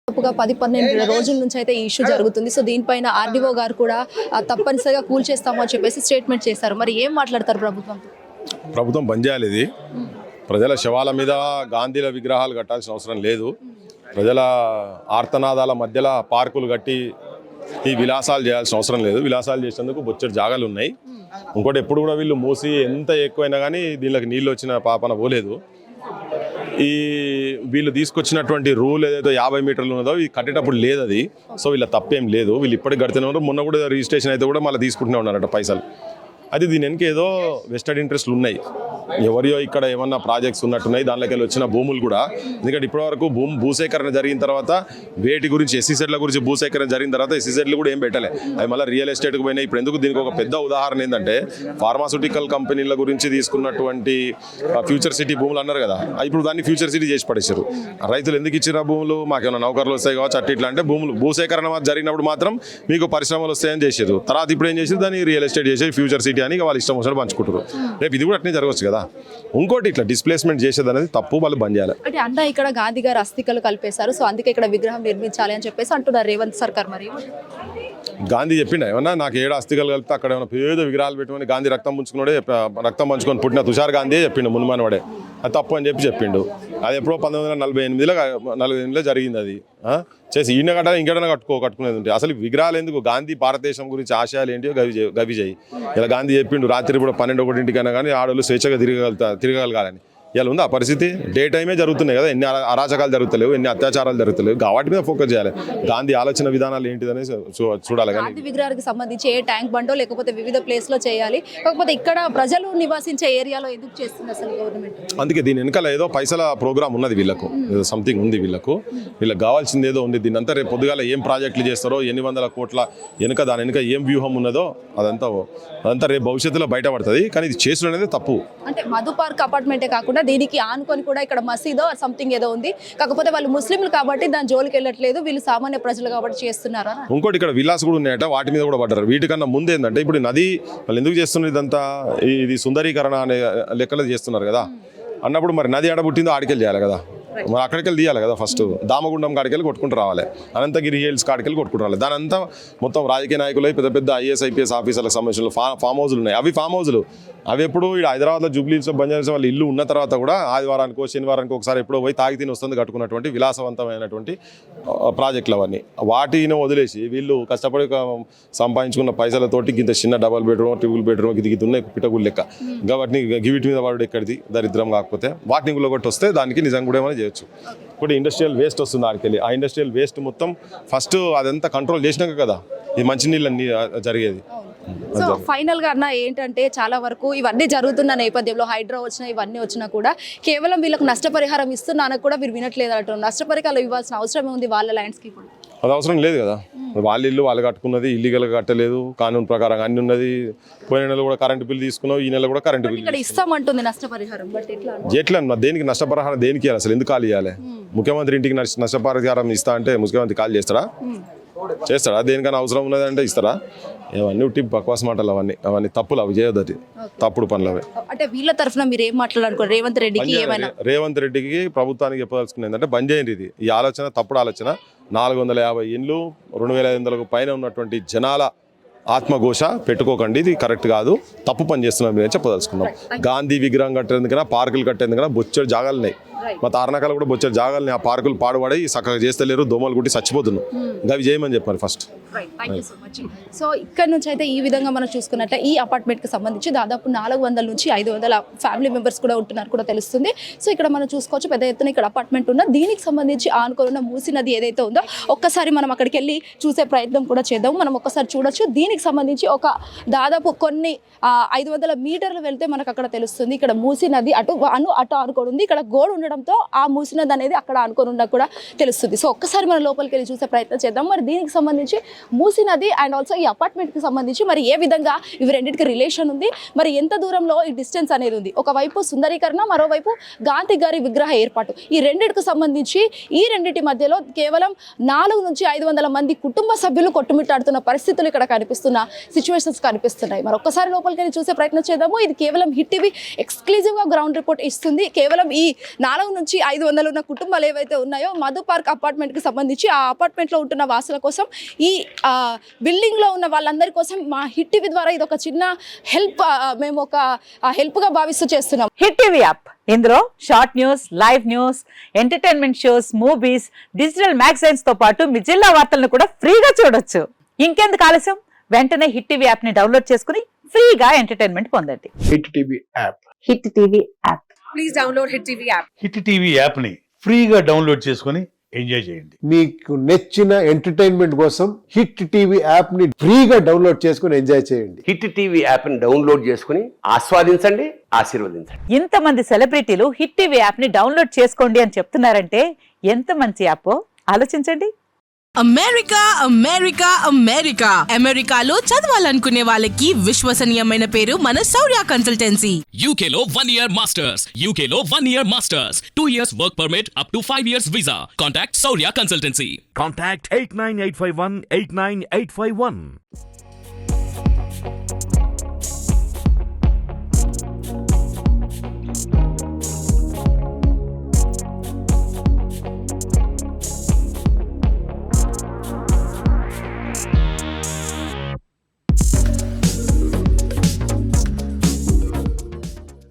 దాదాపుగా 10-12 రోజుల నుంచి అయితే ఈ ఇష్యూ జరుగుతుంది. సో దీనిపైన ఆర్డీఓ గారు కూడా తప్పనిసరిగా కూల్ చేస్తాము అని చెప్పేసి స్టేట్మెంట్ చేశారు. మరి ఏం మాట్లాడతారు ప్రభుత్వం బంద్ చేయాలి. ఇది ప్రజల శవాల మీద గాంధీల విగ్రహాలు కట్టాల్సిన అవసరం లేదు. ప్రజల ఆర్తనాదాల మధ్యలో పార్కులు కట్టి ఈ విలాసాలు చేయాల్సిన అవసరం లేదు. విలాసాలు చేసేందుకు బొచ్చడి జాగాలు ఉన్నాయి. ఇంకోటి ఎప్పుడు కూడా వీళ్ళు మూసి ఎంత ఎక్కువైనా కానీ దీనికి నీళ్ళు వచ్చిన పాపన పోలేదు. ఈ వీళ్ళు తీసుకొచ్చినటువంటి రూల్ ఏదైతే 50 మీటర్లు ఉన్నదో ఇది కట్టేటప్పుడు లేదు అది. సో వీళ్ళ తప్పేం లేదు. వీళ్ళు ఇప్పటికి కడుతూనే ఉన్నారు. మొన్న కూడా రిజిస్ట్రేషన్ అయితే కూడా మళ్ళీ తీసుకుంటూనే ఉన్నారట పైసలు. అది దీని వెనక ఏదో వెస్టెడ్ ఇంట్రెస్ట్లు ఉన్నాయి. ఎవరియో ఇక్కడ ఏమన్నా ప్రాజెక్ట్స్ ఉన్నట్టున్నాయి. దానిలోకి వెళ్ళి వచ్చిన భూములు కూడా, ఎందుకంటే ఇప్పటివరకు భూసేకరణ జరిగిన తర్వాత వేటి గురించి ఎస్సీజెడ్ల గురించి భూసేకరణ జరిగిన తర్వాత ఎస్సీజెడ్లు కూడా ఏం పెట్టలే. అవి మళ్ళీ రియల్ ఎస్టేట్కి పోయినాయి. ఇప్పుడు ఎందుకు దీనికి ఒక పెద్ద ఉదాహరణ ఏంటంటే ఫార్మాస్యూటికల్ కంపెనీల గురించి తీసుకున్నటువంటి ఫ్యూచర్ సిటీ భూములు అన్నారు కదా, ఇప్పుడు దాన్ని ఫ్యూచర్ సిటీ చేసి పడేశారు. రైతులు ఎందుకు ఇచ్చిన భూములు మాకేమైనా నౌకర్లు వస్తాయి కావచ్చు అట్లా ఇట్లా అంటే భూములు భూసేకరణ జరిగినప్పుడు మాత్రం మీకు పరిశ్రమలు వస్తాయని చేశారు. తర్వాత ఇప్పుడు ఏం చేశారు, దాన్ని రియల్ ఎస్టేట్ చేసి ఫ్యూచర్ సిటీ అని వాళ్ళు ఇష్టం వచ్చినట్టు పంచుకుంటారు. రేపు ఇది కూడా అట్నే జరగవచ్చు కదా. ఇంకోటి ఇట్లా డిస్ప్లేస్మెంట్ చేసేది అనేది తప్పు, వాళ్ళు బంద్ చేయాలి. అంటే అన్న ఇక్కడ గాంధీ గారు అస్థికలు కలిపేశారు. సో అందుకే ఇక్కడ విగ్రహం నిర్మించాలి అని చెప్పేసి అంటున్నారు రేవంత్ సర్కార్. మరి గాంధీ చెప్పిండ ఏమన్నా నాకు ఏడు అస్థికలు కలిపితే అక్కడ ఏమైనా పేద విగ్రహాలు పెట్టుకుని గాంధీ రక్తం పంచుకొని పుట్టిన తుషార్ గాంధీ చెప్పిండు మున్మానవాడే. అది తప్పు అని చెప్పిండు. అది ఎప్పుడో 1948లో జరిగింది. అది చేసి ఈయన కట్టాలి ఇంకెడైనా కట్టుకునేది ఉంటే అసలు విగ్రహాలు ఎందుకు? గాంధీ భారతదేశం గురించి ఆశయాలు ఏంటియో గవి చేయి. ఇలా గాంధీ చెప్పిండు రాత్రి కూడా 12-1 కానీ ఆడవాళ్ళు స్వేచ్ఛగా తిరగగలగాలని. ఇలా ఉంది ఆ పరిస్థితి. డే టైమే జరుగుతున్నాయి కదా, ఎన్ని అరాచకాలు జరుగుతలేవు, ఎన్ని అత్యాచారాలు జరుగుతలేవు. వాటి మీద ఫోకస్ చేయాలి. గాంధీ ఆలోచన విధానాలు ఏంటిదని చూడాలి. గాంధీ విగ్రహానికి సంబంధించి ఏ ట్యాంక్ బండో లేకపోతే వివిధ ప్లేస్ లో చేయాలి. కాకపోతే ఇక్కడ ప్రజలు నివాసించే ఏరియాలో ఎందుకు చేస్తుంది అసలు గవర్నమెంట్? అందుకే దీని వెనకాల ఏదో పైసల ప్రోగ్రామ్ ఉన్నది వీళ్ళకు, ఏదో సంథింగ్ ఉంది వీళ్ళకు కావాల్సింది ఏదో ఉంది. దీని అంతా రేపు పొద్దుగాల ఏం ప్రాజెక్టులు చేస్తారో, ఎన్ని వందల కోట్ల వెనుక దాని వెనుక ఏం వ్యూహం ఉన్నదో అదంతా రేపు భవిష్యత్తులో బయటపడుతుంది. కానీ ఇది చేసుడు అనేది తప్పు. అంటే మధు పార్క్ అపార్ట్మెంటే కాకుండా దీనికి ఆనుకొని కూడా ఇక్కడ మసీదో సంథింగ్ ఏదో ఉంది. కాకపోతే వాళ్ళు ముస్లింలు కాబట్టి దాని జోలికి వెళ్ళట్లేదు, వీళ్ళు సామాన్య ప్రజలు కాబట్టి చేస్తున్నారు. ఇంకోటి ఇక్కడ విలాస్ కూడా ఉన్నాయట, వాటి మీద కూడా పడ్డారు. వీటికన్నా ముందు ఏంటంటే ఇప్పుడు నది వాళ్ళు ఎందుకు చేస్తున్నారు ఇదంతా, ఇది సుందరీకరణ అనే లెక్కలు చేస్తున్నారు కదా అన్నప్పుడు మరి నది ఆడబుట్టిందో ఆడికెళ్ళి చేయాలి కదా, మరి అక్కడికి వెళ్ళి తీయాలి కదా. ఫస్ట్ దామగుండం కాడికెళ్ళి కొట్టుకుంటూ రావాలి, అనంతగిరి హిల్స్ కాడికెళ్ళి కొట్టుకుంటూ రావాలి. దాని అంతా మొత్తం రాజకీయ నాయకులు పెద్ద ఐఏఎస్ ఐపీఎస్ ఆఫీసర్లకు సంబంధించిన ఫామ్ హౌస్లు ఉన్నాయి. అవి ఫామ్ హౌస్లు అవి ఎప్పుడు ఇక్కడ హైదరాబాద్లో జూబ్లీహిల్స్లో బంజారా వాళ్ళ ఇల్లు ఉన్న తర్వాత కూడా ఆదివారానికో శనివారానికి ఒకసారి ఎప్పుడో పోయి తాగి తిని వస్తుంది కట్టుకున్నటువంటి విలాసవంతమైనటువంటి ప్రాజెక్టులు అవన్నీ. వాటిని వదిలేసి వీళ్ళు కష్టపడి సంపాదించుకున్న పైసలతోటి ఇంత చిన్న డబల్ బెడ్రూమ్ ట్రిపుల్ బెడ్రూమ్ ఇది ఉన్నాయి పిటగులు లెక్క. వాటిని గివిటి మీద వాడు ఎక్కడిది దరిద్రం కాకపోతే వాటిని గుల్లగొట్టి వస్తే దానికి నిజంగా కూడా ఏమైనా చేయొచ్చు. ఇప్పుడు ఇండస్ట్రియల్ వేస్ట్ వస్తుంది ఆడికెళ్ళి. ఆ ఇండస్ట్రియల్ వేస్ట్ మొత్తం ఫస్ట్ అదంతా కంట్రోల్ చేసినాక కదా ఈ మంచినీళ్ళన్నీ జరిగేది. సో ఫైనల్ గా అన్న ఏంటంటే చాలా వరకు ఇవన్నీ జరుగుతున్న నేపథ్యంలో హైడ్రా వచ్చినా ఇవన్నీ వచ్చినా కూడా కేవలం వీళ్ళకి నష్టపరిహారం ఇస్తున్నానని కూడా మీరు వినట్లేదు అంటారు. నష్టపరిహారం ఇవ్వాల్సిన అవసరం ఉంది వాళ్ళ ల్యాండ్స్ కి. అది అవసరం లేదు కదా, వాళ్ళ ఇల్లు వాళ్ళు కట్టుకున్నది, ఇల్లీగల్గా కట్టలేదు, కానూన్ ప్రకారం అన్ని ఉన్నది. పోయిన నెల కూడా కరెంటు బిల్ తీసుకున్నావు, ఈ నెల కూడా కరెంటు బిల్ ఇస్తామంటుంది నష్టపరిహారం. ఎట్లా దేనికి నష్టపరిహారం దేనికి ఇవ్వాలి అసలు? ఎందుకు కాల్ ఇవ్వాలి? ముఖ్యమంత్రి ఇంటికి నష్టపరిహారం ఇస్తా అంటే ముఖ్యమంత్రి కాల్ చేస్తాడా? దేనికైనా అవసరం ఉన్నదంటే ఇస్తారా? ఇవన్నీ ఉట్టి బక్వాస్ మాటలు, అవన్నీ తప్పులు, అవి చేయొద్దు, తప్పుడు పనులు అవి. అంటే వీళ్ళ తరఫున మీరు ఏం మాట్లాడాలనుకోరు రేవంత్ రెడ్డికి ప్రభుత్వానికి చెప్పదలుచుకునేది అంటే బంద్ చేయండి. ఇది ఈ ఆలోచన తప్పుడు ఆలోచన. 450 ఇండ్లు 2500 పైన ఉన్నటువంటి జనాల ఆత్మఘోష పెట్టుకోకండి. ఇది కరెక్ట్ కాదు, తప్పు పని చేస్తున్నాం మీరు చెప్పదలుచుకున్నాం. గాంధీ విగ్రహం కట్టేందుకైనా పార్కులు కట్టేందుకైనా బొచ్చడి జాగాలున్నాయి. మా తారణకాలు కూడా బొచ్చడి జాగాలని ఆ పార్కులు పాడుపడి చక్కగా చేస్తలేరు, దోమలు కుట్టి చచ్చిపోతున్నాం. అవి చేయమని చెప్పారు ఫస్ట్. సో ఇక్కడ నుంచి అయితే ఈ విధంగా మనం చూసుకున్నట్లే ఈ అపార్ట్మెంట్ కి సంబంధించి దాదాపు 400 నుంచి 500 ఫ్యామిలీ మెంబర్స్ కూడా ఉంటున్నారు కూడా తెలుస్తుంది. సో ఇక్కడ మనం చూసుకోవచ్చు పెద్ద ఎత్తున ఇక్కడ అపార్ట్మెంట్ ఉన్న దీనికి సంబంధించి ఆనుకున్న మూసీ నది ఏదైతే ఉందో ఒక్కసారి మనం అక్కడికి వెళ్ళి చూసే ప్రయత్నం కూడా చేద్దాం. మనం ఒక్కసారి చూడొచ్చు. దీనికి సంబంధించి ఒక దాదాపు కొన్ని 500 మీటర్లు వెళ్తే మనకు అక్కడ తెలుస్తుంది ఇక్కడ మూసీ నది అటు ఆనుకొని ఉంది. ఇక్కడ గోడ ఉండడంతో ఆ మూసీ నది అనేది అక్కడ ఆనుకొని ఉన్న కూడా తెలుస్తుంది. సో ఒక్కసారి మనం లోపలికి వెళ్ళి చూసే ప్రయత్నం చేద్దాం. మరి దీనికి సంబంధించి మూసీ నది అండ్ ఆల్సో ఈ అపార్ట్మెంట్కి సంబంధించి మరి ఏ విధంగా ఇవి రెండింటికి రిలేషన్ ఉంది, మరి ఎంత దూరంలో ఈ డిస్టెన్స్ అనేది ఉంది, ఒకవైపు సుందరీకరణ, మరోవైపు గాంధీ గారి విగ్రహ ఏర్పాటు, ఈ రెండింటికి సంబంధించి ఈ రెండింటి మధ్యలో కేవలం 4 నుంచి 500 మంది కుటుంబ సభ్యులు కొట్టుమిట్టాడుతున్న పరిస్థితులు ఇక్కడ కనిపిస్తున్న సిచ్యువేషన్స్ కనిపిస్తున్నాయి. మరొకసారి లోపలికి వెళ్ళి చూసే ప్రయత్నం చేద్దాము. ఇది కేవలం హిట్ టీవీ ఎక్స్క్లూజివ్గా గ్రౌండ్ రిపోర్ట్ ఇస్తుంది. కేవలం ఈ 4 నుంచి 500 ఉన్న కుటుంబాలు ఏవైతే ఉన్నాయో మధు పార్క్ అపార్ట్మెంట్కి సంబంధించి ఆ అపార్ట్మెంట్లో ఉంటున్న వాసుల కోసం, ఈ బిల్డింగ్లో ఉన్న వాళ్ళందరి కోసం మా హిట్ టీవీ ద్వారా ఇది ఒక చిన్న హెల్ప్, మేము ఒక హెల్ప్గా భావిస్తూ చేస్తున్నాం. హిట్ టీవీ యాప్, ఇందులో short news, live news, entertainment shows, movies, digital magazines తో పాటు మీ జిల్లా వార్తలను కూడా ఫ్రీగా చూడొచ్చు. ఇంకెందుకు ఆలస్యం, వెంటనే హిట్ టీవీ యాప్ ని డౌన్లోడ్ చేసుకుని ఫ్రీగా ఎంటర్టైన్మెంట్ పొందండి. Hit TV app. Hit TV app. Please download Hit TV app. Hit TV యాప్ని ఫ్రీగా డౌన్లోడ్ చేసుకొని ఎంజాయ్ చేయండి. మీకు నచ్చిన ఎంటర్టైన్మెంట్ కోసం హిట్ టీవీ యాప్ ని ఫ్రీగా డౌన్లోడ్ చేసుకుని ఎంజాయ్ చేయండి. హిట్ టీవీ యాప్ని డౌన్లోడ్ చేసుకుని ఆస్వాదించండి, ఆశీర్వదించండి. ఇంతమంది సెలబ్రిటీలు హిట్ టీవీ యాప్ ని డౌన్లోడ్ చేసుకోండి అని చెప్తున్నారంటే ఎంత మంచి యాప్ ఆలోచించండి. అమెరికా అమెరికా అమెరికా అమెరికాలో చదవాలనుకునే వాళ్ళకి విశ్వసనీయమైన పేరు మన శౌర్య కన్సల్టెన్సీ. UK లో 1 year masters. UK లో 1 year masters. 2 years work permit up to 5 years visa. Contact Saurya Consultancy. Contact 89851 89851.